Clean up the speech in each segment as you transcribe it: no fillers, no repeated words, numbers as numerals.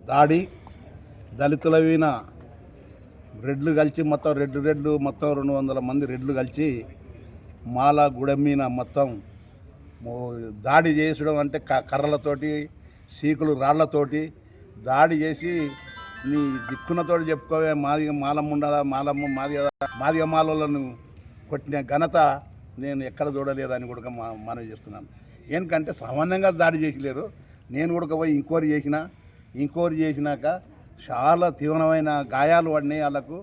దాడి దళితుల వీన రెడ్లు కలిసి మొత్తం రెడ్లు మొత్తం 200 మంది రెడ్లు కలిసి మాల గుడెమ్మీన మొత్తం దాడి చేసడం అంటే కర్రలతోటి సీకులు రాళ్లతోటి దాడి చేసి నీ దిక్కునతోటి చెప్పుకోవే మాలమ్ముండాల మాదిగ మాలను కొట్టిన ఘనత నేను ఎక్కడ చూడలేదని కూడా మనవి చేస్తున్నాను. ఎందుకంటే సామాన్యంగా దాడి చేసలేరు. నేను కూడా పోయి ఇంక్వైరీ చేసినాక చాలా తీవ్రమైన గాయాలు పడినాయి. వాళ్ళకు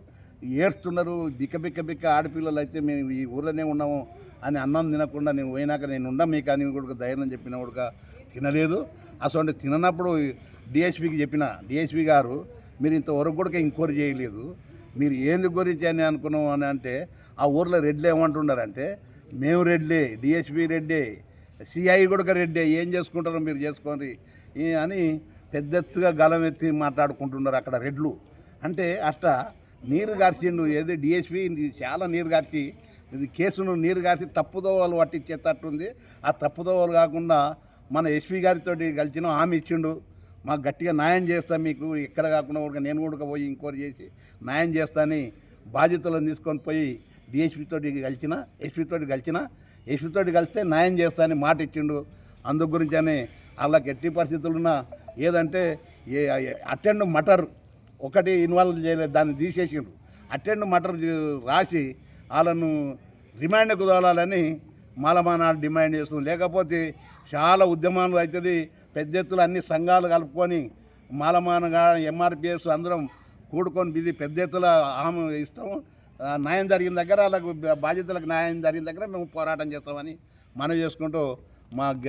ఏడుస్తున్నారు. బిక్క ఆడపిల్లలు అయితే మేము ఈ ఊర్లోనే ఉన్నాము అని అన్నం తినకుండా నేను పోయినాక నేను ఉండా మీకు అని కూడా ధైర్యం చెప్పిన కూడా తినలేదు. అసలు తిననప్పుడు డిఎస్పీకి చెప్పిన, డిఎస్పీ గారు మీరు ఇంతవరకు కూడా ఎంక్వైరీ చేయలేదు, మీరు ఏంది గురించి అని అనుకున్నాం అని అంటే ఆ ఊర్లో రెడ్లు ఏమంటున్నారంటే మేము రెడ్లే, డిఎస్పీ రెడ్డే, సిఐ కూడా రెడ్డే, ఏం చేసుకుంటారో మీరు చేసుకోండి అని పెద్దెత్తుగా గలం ఎత్తి మాట్లాడుకుంటున్నారు అక్కడ రెడ్లు. అంటే అష్ట నీరు గార్చిండు, ఏది డిఎస్పీ చాలా నీరు గార్చి కేసును నీరు గార్చి తప్పుదోవలు పట్టించేటట్టుంది. ఆ తప్పుదోవలు కాకుండా మన ఎస్పీ గారితో కలిసిన హామీ ఇచ్చిండు, మాకు గట్టిగా న్యాయం చేస్తా, మీకు ఎక్కడ కాకుండా కూడా నేను కూడా పోయి ఎంక్వైరీ చేసి న్యాయం చేస్తానని బాధ్యతలను తీసుకొని పోయి డిఎస్పీతో ఎస్పీతో కలిస్తే న్యాయం చేస్తానని మాట ఇచ్చిండు. అందు గురించి అని వాళ్ళకి ఎట్టి పరిస్థితులున్నా ఏదంటే అటెండ్ మటర్ ఒకటి ఇన్వాల్వ్ చేయలేదు, దాన్ని తీసేసిండ్రు. అటెండ్ మటర్ రాసి వాళ్ళను రిమాండ్కు తోలాలని మాలమానాడు డిమాండ్ చేస్తుంది. లేకపోతే చాలా ఉద్యమాలు అవుతుంది. పెద్ద ఎత్తులు అన్ని సంఘాలు కలుపుకొని మాలమానగా ఎంఆర్పిఎస్ అందరం కూడుకొని ఇది పెద్ద ఎత్తుల హామీ ఇస్తాము. న్యాయం జరిగిన దగ్గర వాళ్ళకు బాధ్యతలకు న్యాయం జరిగిన దగ్గర మేము పోరాటం చేస్తామని మనం చేసుకుంటూ మా